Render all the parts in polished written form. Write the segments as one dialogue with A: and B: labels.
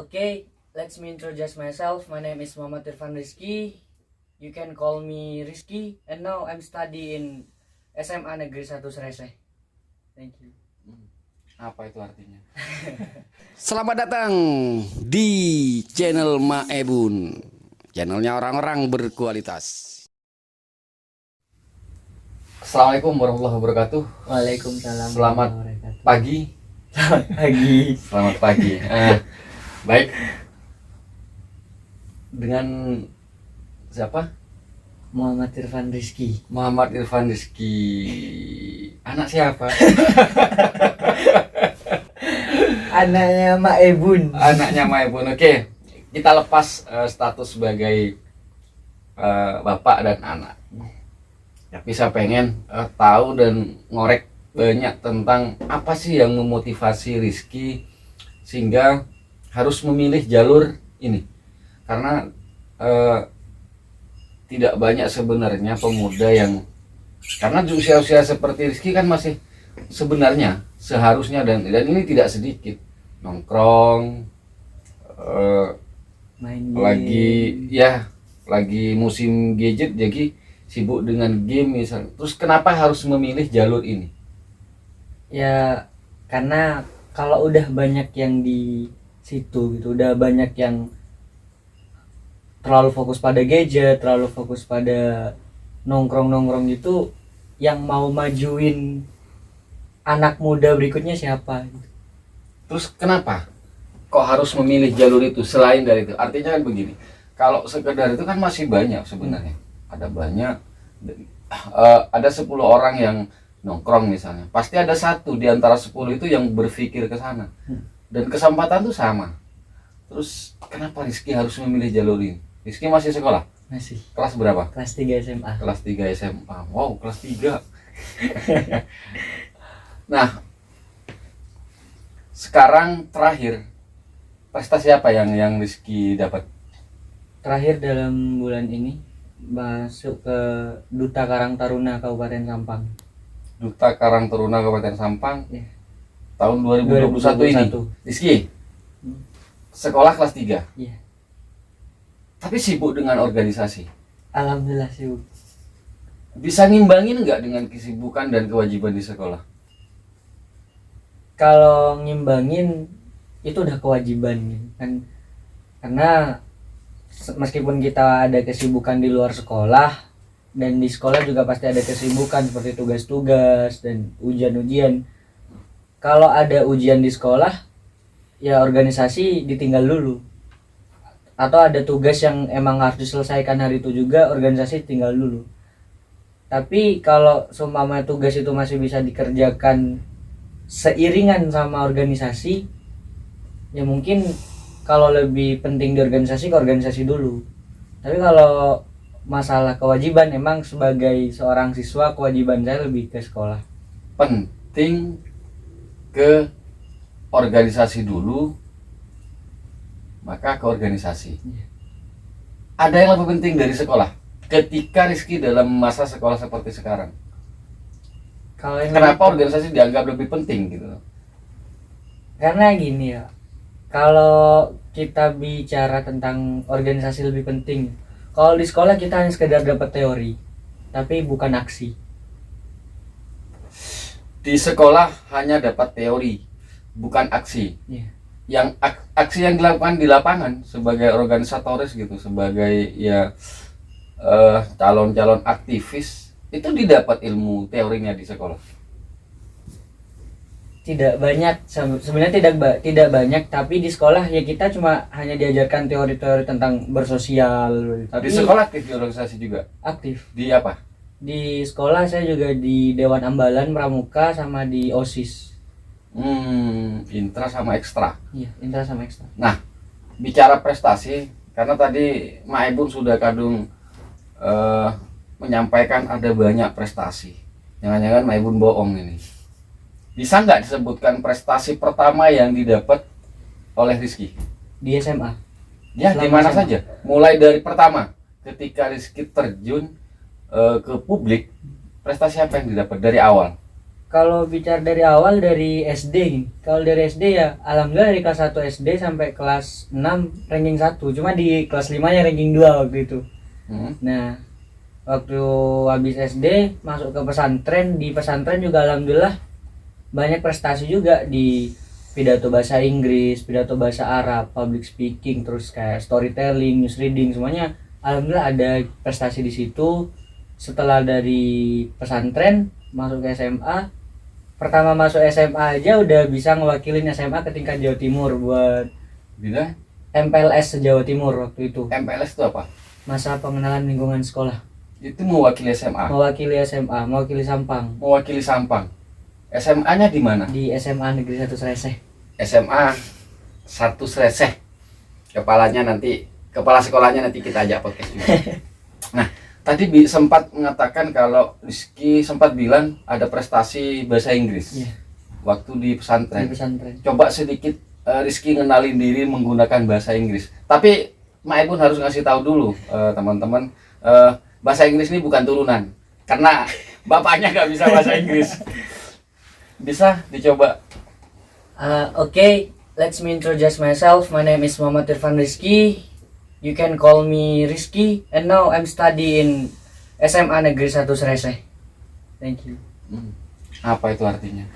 A: Okay, let me introduce myself. My name is Muhammad Irfan Rizky. You can call me Rizky. And now I'm studying SMA Negeri 1 Serese. Thank you.
B: Apa itu artinya? Selamat datang di channel Maebun, channelnya orang-orang berkualitas. Assalamualaikum warahmatullahi wabarakatuh.
A: Waalaikumsalam.
B: Selamat pagi.
A: Selamat pagi.
B: Selamat pagi. Baik. Dengan siapa?
A: Muhammad Irfan Rizky.
B: Muhammad Irfan Rizky. Anak siapa?
A: Anaknya Maebun.
B: Anaknya Maebun. Oke, kita lepas status sebagai bapak dan anak. Tapi saya pengen tahu dan ngorek banyak tentang apa sih yang memotivasi Rizky sehingga harus memilih jalur ini. Karena tidak banyak sebenarnya pemuda yang, karena di usia-usia seperti Rizky kan masih sebenarnya seharusnya dan ini tidak sedikit nongkrong,
A: Main
B: lagi musim gadget, jadi sibuk dengan game misalnya. Terus kenapa harus memilih jalur ini?
A: Ya, karena kalau udah banyak yang di situ gitu, udah banyak yang terlalu fokus pada gadget, terlalu fokus pada nongkrong-nongkrong gitu, yang mau majuin anak muda berikutnya siapa gitu.
B: Terus kenapa kok harus memilih jalur itu selain dari itu? Artinya kan begini, kalau sekedar itu kan masih banyak sebenarnya. Ada banyak, ada 10 orang yang nongkrong misalnya, pasti ada satu di antara 10 itu yang berpikir ke sana. Dan kesempatan tuh sama. Terus kenapa Rizky harus memilih jalur ini? Rizky masih sekolah?
A: Masih.
B: Kelas berapa?
A: Kelas 3 SMA.
B: Kelas 3 SMA. Wow, kelas 3. Nah, sekarang terakhir prestasi apa yang Rizky dapat?
A: Terakhir dalam bulan ini masuk ke Duta Karang Taruna Kabupaten Sampang.
B: Duta Karang Taruna Kabupaten Sampang.
A: Ya.
B: Tahun 2021 ini. Rizky, sekolah kelas 3.
A: Iya.
B: Tapi sibuk dengan organisasi.
A: Alhamdulillah sibuk.
B: Bisa ngimbangin nggak dengan kesibukan dan kewajiban di sekolah?
A: Kalau ngimbangin itu udah kewajiban gitu kan, karena meskipun kita ada kesibukan di luar sekolah dan di sekolah juga pasti ada kesibukan seperti tugas-tugas dan ujian-ujian. Kalau ada ujian di sekolah ya organisasi ditinggal dulu, atau ada tugas yang emang harus diselesaikan hari itu juga organisasi tinggal dulu. Tapi kalau seumpama tugas itu masih bisa dikerjakan seiringan sama organisasi, ya mungkin kalau lebih penting di organisasi ke organisasi dulu. Tapi kalau masalah kewajiban, emang sebagai seorang siswa kewajiban saya lebih ke sekolah.
B: Penting ke organisasi dulu, maka ke organisasi. Ada yang lebih penting dari sekolah ketika Rizky dalam masa sekolah seperti sekarang? Kenapa organisasi dianggap lebih penting gitu?
A: Karena gini ya, kalau kita bicara tentang organisasi lebih penting, kalau di sekolah kita hanya sekedar dapat teori tapi bukan aksi.
B: Di sekolah hanya dapat teori bukan aksi. Yang aksi yang dilakukan di lapangan sebagai organisatoris gitu, sebagai ya calon-calon aktivis, itu didapat ilmu teorinya di sekolah?
A: Tidak banyak, sebenarnya tidak banyak, tapi di sekolah ya kita cuma hanya diajarkan teori-teori tentang bersosial.
B: Tapi di sekolah aktif di organisasi juga?
A: Aktif.
B: Di apa?
A: Di sekolah saya juga di Dewan Ambalan Pramuka sama di OSIS.
B: Intra sama ekstra.
A: Iya, intra sama ekstra.
B: Nah, bicara prestasi, karena tadi Maebun sudah kadung menyampaikan ada banyak prestasi. Jangan-jangan Maebun bohong ini. Bisa nggak disebutkan prestasi pertama yang didapat oleh Rizky?
A: Di SMA.
B: Ya, di mana saja. Mulai dari pertama, ketika Rizky terjun ke publik, prestasi apa yang didapat dari awal?
A: Kalau bicara dari awal dari SD gini. Kalau dari SD ya alhamdulillah dari kelas 1 SD sampai kelas 6 ranking 1. Cuma di kelas 5 nya ranking 2 waktu itu. Nah, waktu habis SD masuk ke pesantren, di pesantren juga alhamdulillah banyak prestasi juga di pidato bahasa Inggris, pidato bahasa Arab, public speaking, terus kayak storytelling, news reading, semuanya alhamdulillah ada prestasi di situ. Setelah dari pesantren masuk ke SMA, pertama masuk SMA aja udah bisa ngewakilin SMA ke tingkat Jawa Timur buat
B: Bila
A: MPLS Jawa Timur waktu itu.
B: MPLS itu apa?
A: Masa pengenalan lingkungan sekolah.
B: Itu mewakili SMA.
A: Mewakili SMA, mewakili Sampang.
B: Mewakili Sampang. SMA-nya di mana?
A: Di SMA Negeri 1 Sreseh.
B: SMA 1 Sreseh. Kepala sekolahnya nanti kita ajak podcast juga. Nah, tadi sempat mengatakan kalau Rizky sempat bilang ada prestasi bahasa Inggris.
A: Iya.
B: Waktu di pesantren.
A: Di pesantren.
B: Coba sedikit Rizky ngenalin diri menggunakan bahasa Inggris. Tapi Mae pun harus ngasih tahu dulu teman-teman, bahasa Inggris ini bukan turunan. Karena bapaknya nggak bisa bahasa Inggris. Bisa dicoba.
A: Okay, let's me introduce myself. My name is Muhammad Irfan Rizky. You can call me Rizky. And now I'm studying SMA Negeri 1 Sreseh. Thank you.
B: Apa itu artinya?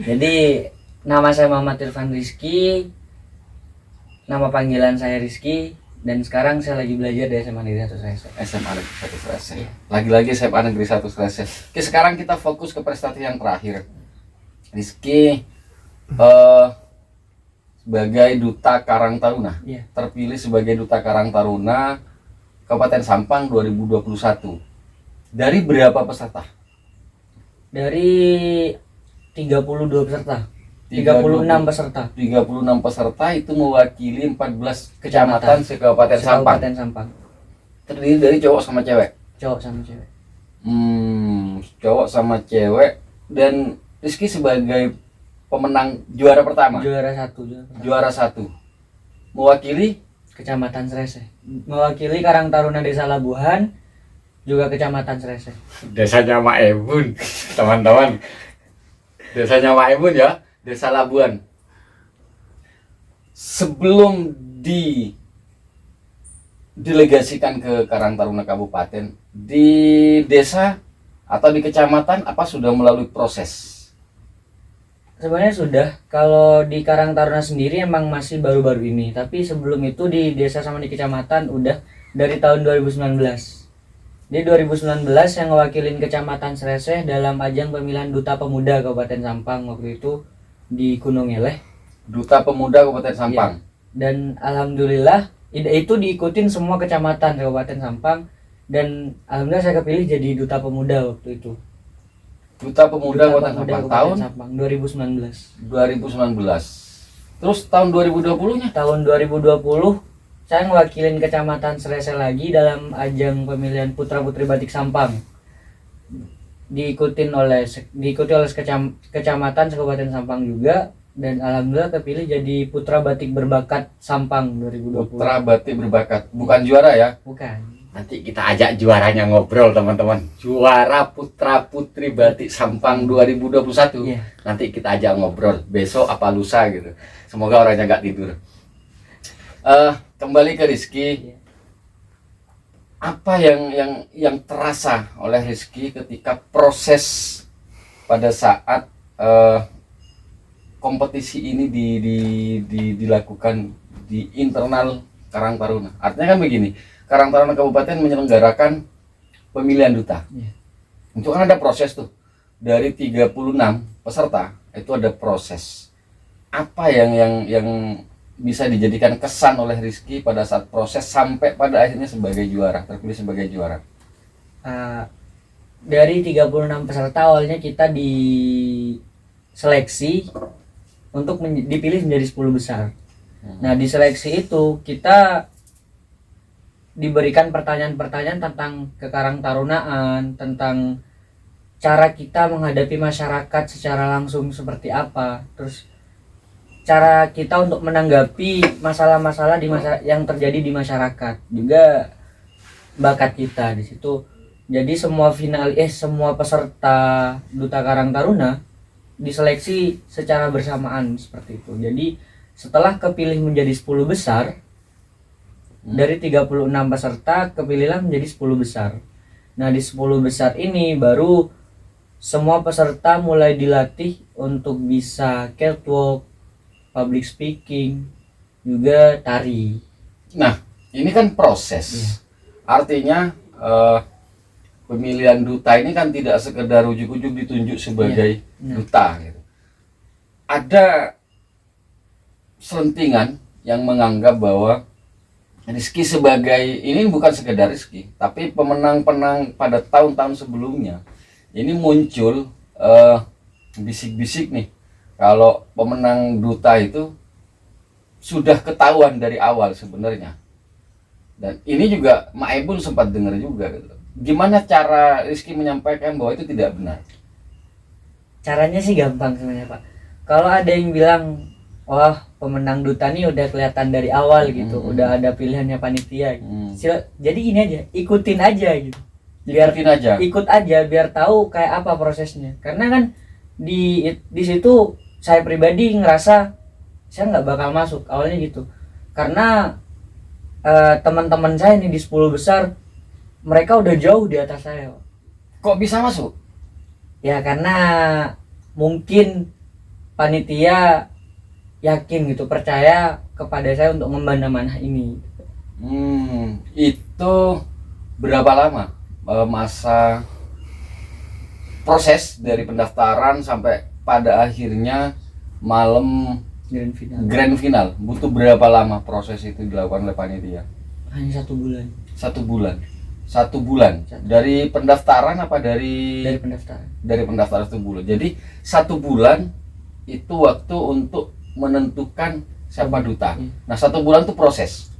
A: Jadi nama saya Muhammad Irfan Rizky. Nama panggilan saya Rizky. Dan sekarang saya lagi belajar di SMA Negeri 1 Sreseh.
B: SMA Negeri 1 Sreseh. Lagi-lagi SMA Negeri 1 Sreseh. Oke, sekarang kita fokus ke prestasi yang terakhir. Rizky sebagai Duta Karang Taruna.
A: Iya.
B: Terpilih sebagai Duta Karang Taruna Kabupaten Sampang 2021. Dari berapa peserta?
A: Dari 32 peserta. 36 peserta.
B: 36 peserta itu mewakili 14 kecamatan se-Kabupaten Sampang.
A: Kabupaten Sampang.
B: Terdiri dari cowok sama cewek.
A: Cowok sama cewek.
B: Cowok sama cewek. Dan Rizky sebagai pemenang juara pertama.
A: Juara satu.
B: Juara 1. Mewakili
A: Kecamatan Sreseh. Mewakili Karang Taruna Desa Labuhan, juga Kecamatan Sreseh.
B: desanya Mak Ebun, teman-teman. Desanya Mak Ebun ya. Desa Labuan. Sebelum didelegasikan ke Karang Taruna Kabupaten, di desa atau di kecamatan apa sudah melalui proses?
A: Sebenarnya sudah. Kalau di Karang Taruna sendiri emang masih baru-baru ini, tapi sebelum itu di desa sama di kecamatan udah dari tahun 2019. Di 2019 yang ngewakilin Kecamatan Sreseh dalam ajang pemilihan Duta Pemuda Kabupaten Sampang waktu itu di Gunung Eleh.
B: Duta Pemuda Kabupaten Sampang.
A: Ya. Dan alhamdulillah itu diikutin semua kecamatan Kabupaten Sampang, dan alhamdulillah saya kepilih jadi Duta Pemuda waktu itu.
B: Duta Pemuda Kabupaten Sampang tahun
A: Sampang 2019.
B: 2019. Terus tahun 2020-nya?
A: Tahun 2020 saya ngewakilin Kecamatan Sreseh lagi dalam ajang pemilihan Putra Putri Batik Sampang. Diikuti oleh kecamatan Kabupaten Sampang juga, dan alhamdulillah kepilih jadi Putra Batik Berbakat Sampang 2020.
B: Putra Batik Berbakat, bukan juara ya?
A: Bukan.
B: Nanti kita ajak juaranya ngobrol, teman-teman. Juara Putra Putri Batik Sampang 2021.
A: Iya.
B: Nanti kita ajak ngobrol besok apa lusa gitu. Semoga orangnya nggak tidur. Kembali ke Rizky.
A: Iya.
B: Apa yang terasa oleh Rizky ketika proses pada saat kompetisi ini dilakukan di internal Karang Taruna? Artinya kan begini, Karang Taruna Kabupaten menyelenggarakan pemilihan duta.
A: Iya.
B: Itu kan ada proses tuh. Dari 36 peserta itu ada proses. Apa yang bisa dijadikan kesan oleh Rizky pada saat proses sampai pada akhirnya sebagai juara, terpilih sebagai juara?
A: Dari 36 peserta awalnya kita diseleksi untuk dipilih menjadi 10 besar. Nah, di seleksi itu kita diberikan pertanyaan-pertanyaan tentang kekarangtarunaan, tentang cara kita menghadapi masyarakat secara langsung seperti apa, terus cara kita untuk menanggapi masalah-masalah yang terjadi di masyarakat, juga bakat kita di situ. Jadi semua peserta Duta Karang Taruna diseleksi secara bersamaan seperti itu. Jadi setelah kepilih menjadi 10 besar, dari 36 peserta kepilihlah menjadi 10 besar. Nah, di 10 besar ini baru semua peserta mulai dilatih untuk bisa catwalk, public speaking, juga tari.
B: Nah, ini kan proses.
A: Iya.
B: Artinya pemilihan duta ini kan tidak sekedar ujuk-ujuk ditunjuk sebagai duta gitu. Ada selentingan yang menganggap bahwa Rizky sebagai ini bukan sekedar Rizky, tapi pemenang-pemenang pada tahun-tahun sebelumnya ini muncul bisik-bisik nih kalau pemenang duta itu sudah ketahuan dari awal sebenarnya. Dan ini juga Maebun sempat dengar juga gitu. Gimana cara Rizky menyampaikan bahwa itu tidak benar?
A: Caranya sih gampang sebenarnya, Pak. Kalau ada yang bilang, wah pemenang duta nih udah kelihatan dari awal gitu, udah ada pilihannya panitia gitu. Jadi gini aja, ikutin aja gitu. Ikut aja biar tahu kayak apa prosesnya. Karena kan di situ saya pribadi ngerasa saya nggak bakal masuk awalnya gitu. Karena teman-teman saya nih di 10 besar mereka udah jauh di atas saya.
B: Kok bisa masuk?
A: Ya karena mungkin panitia yakin gitu, percaya kepada saya untuk membanah ini.
B: Itu berapa lama masa proses dari pendaftaran sampai pada akhirnya malam grand final? Butuh berapa lama proses itu dilakukan oleh panitia?
A: Hanya 1 bulan.
B: 1 bulan. 1 bulan. Dari pendaftaran apa
A: Dari pendaftaran.
B: Dari pendaftaran 1 bulan. Jadi 1 bulan itu waktu untuk menentukan siapa duta. Nah, 1 bulan itu proses.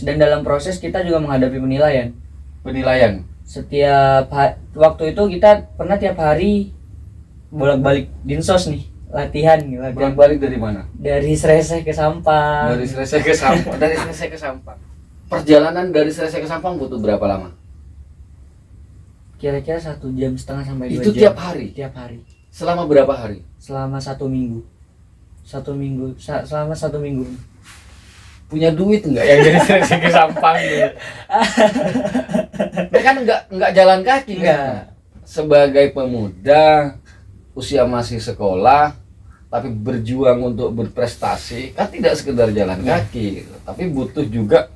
A: Dan dalam proses kita juga menghadapi penilaian. Setiap waktu itu kita pernah tiap hari bolak-balik dinsos nih, latihan.
B: Bolak-balik dari mana?
A: Dari Sreseh ke Sampang.
B: Dari Sreseh ke Sampang. Perjalanan dari Sreseh ke Sampang butuh berapa lama?
A: Kira-kira 1,5 jam sampai 2 jam.
B: Itu tiap hari?
A: Tiap hari.
B: Selama berapa hari?
A: Selama 1 minggu. Selama 1 minggu.
B: Punya duit enggak yang dari Sreseh ke Sampang gitu? Kan enggak jalan kaki kan? Sebagai pemuda usia masih sekolah tapi berjuang untuk berprestasi kan tidak sekedar jalan kaki gitu. Tapi butuh juga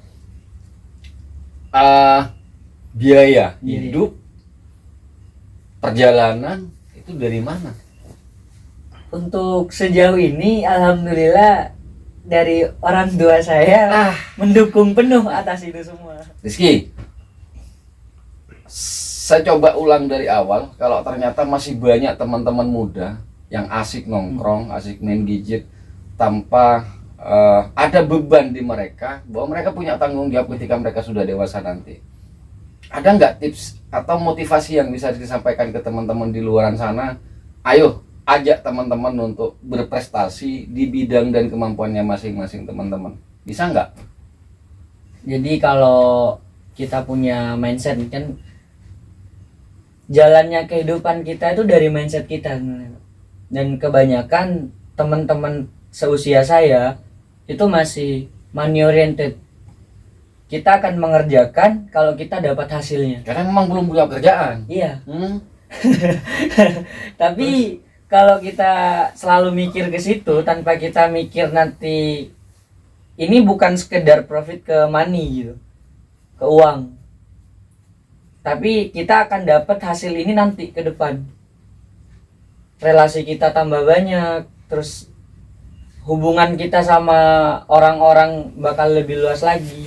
B: biaya hidup, perjalanan itu dari mana?
A: Untuk sejauh ini alhamdulillah dari orang tua saya mendukung penuh atas itu semua.
B: Rizky, saya coba ulang dari awal. Kalau ternyata masih banyak teman-teman muda yang asik nongkrong, asik main gadget tanpa ada beban di mereka bahwa mereka punya tanggung jawab ketika mereka sudah dewasa nanti. Ada nggak tips atau motivasi yang bisa disampaikan ke teman-teman di luar sana? Ayo ajak teman-teman untuk berprestasi di bidang dan kemampuannya masing-masing teman-teman. Bisa nggak?
A: Jadi kalau kita punya mindset kan, jalannya kehidupan kita itu dari mindset kita. Dan kebanyakan teman-teman seusia saya itu masih money oriented. Kita akan mengerjakan kalau kita dapat hasilnya.
B: Karena memang belum punya kerjaan.
A: Iya. Tapi kalau kita selalu mikir ke situ tanpa kita mikir nanti ini bukan sekedar profit ke money gitu, ke uang. Tapi kita akan dapat hasil ini nanti ke depan. Relasi kita tambah banyak, terus hubungan kita sama orang-orang bakal lebih luas lagi.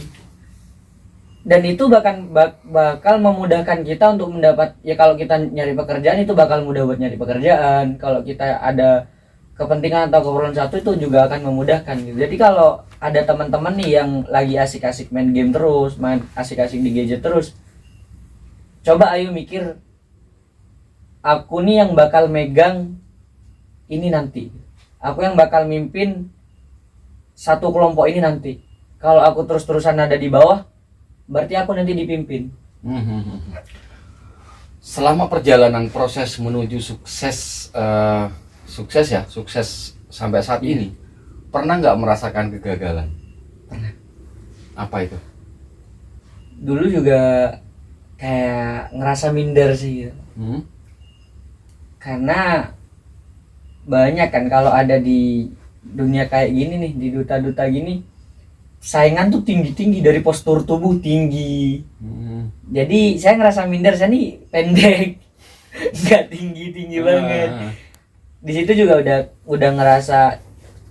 A: Dan itu bakal memudahkan kita untuk mendapat, ya kalau kita nyari pekerjaan itu bakal mudah buat nyari pekerjaan. Kalau kita ada kepentingan atau keperluan satu itu juga akan memudahkan gitu. Jadi kalau ada teman-teman nih yang lagi asik-asik main game terus, asik-asik di gadget terus, coba ayo mikir, aku nih yang bakal megang ini nanti, aku yang bakal mimpin satu kelompok ini nanti. Kalau aku terus-terusan ada di bawah, berarti aku nanti dipimpin.
B: selama perjalanan proses menuju sukses, sukses sampai saat
A: Iya.
B: ini, pernah nggak merasakan kegagalan?
A: Pernah.
B: Apa itu?
A: Dulu juga kayak ngerasa minder sih gitu. Karena banyak kan kalau ada di dunia kayak gini nih, di duta-duta gini, saingan tuh tinggi-tinggi, dari postur tubuh tinggi. Jadi saya ngerasa minder, saya nih pendek, nggak tinggi-tinggi banget. Di situ juga udah ngerasa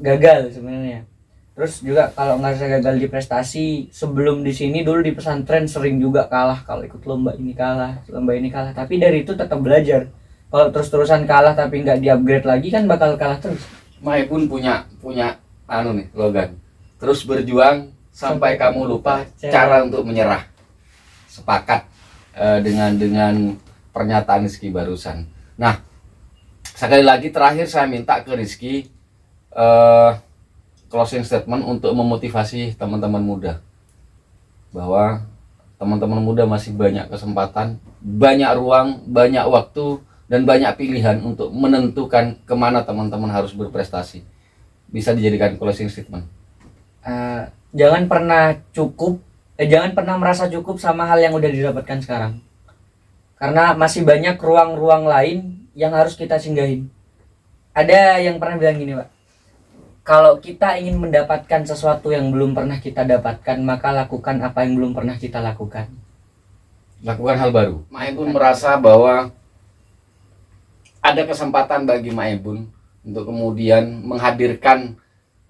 A: gagal sebenarnya. Terus juga kalau ngerasa gagal di prestasi, sebelum di sini dulu di pesantren sering juga kalah, kalau ikut lomba ini kalah, lomba ini kalah. Tapi dari itu tetap belajar. Kalau terus-terusan kalah tapi nggak di-upgrade lagi kan bakal kalah terus.
B: Maipun punya anu nih slogan. Terus berjuang sampai kamu lupa cara untuk menyerah. Sepakat dengan pernyataan Rizky barusan. Nah, sekali lagi terakhir saya minta ke Rizky closing statement untuk memotivasi teman-teman muda, bahwa teman-teman muda masih banyak kesempatan, banyak ruang, banyak waktu, dan banyak pilihan untuk menentukan kemana teman-teman harus berprestasi. Bisa dijadikan closing statement.
A: Jangan pernah merasa cukup sama hal yang udah didapatkan sekarang, karena masih banyak ruang-ruang lain yang harus kita singgahin. Ada yang pernah bilang gini, Pak, kalau kita ingin mendapatkan sesuatu yang belum pernah kita dapatkan, maka lakukan apa yang belum pernah kita lakukan.
B: Lakukan hal baru. Maibun merasa bahwa ada kesempatan bagi Maibun untuk kemudian menghadirkan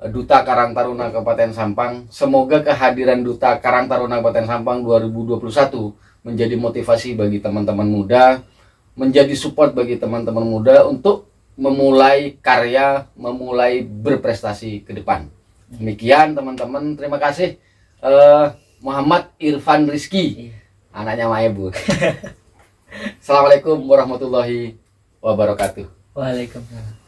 B: Duta Karang Taruna Kabupaten Sampang. Semoga kehadiran Duta Karang Taruna Kabupaten Sampang 2021 menjadi motivasi bagi teman-teman muda, menjadi support bagi teman-teman muda untuk memulai karya, memulai berprestasi ke depan. Demikian teman-teman, terima kasih. Muhammad Irfan Rizky, anaknya Maibun. Assalamualaikum warahmatullahi wabarakatuh.
A: Waalaikumsalam.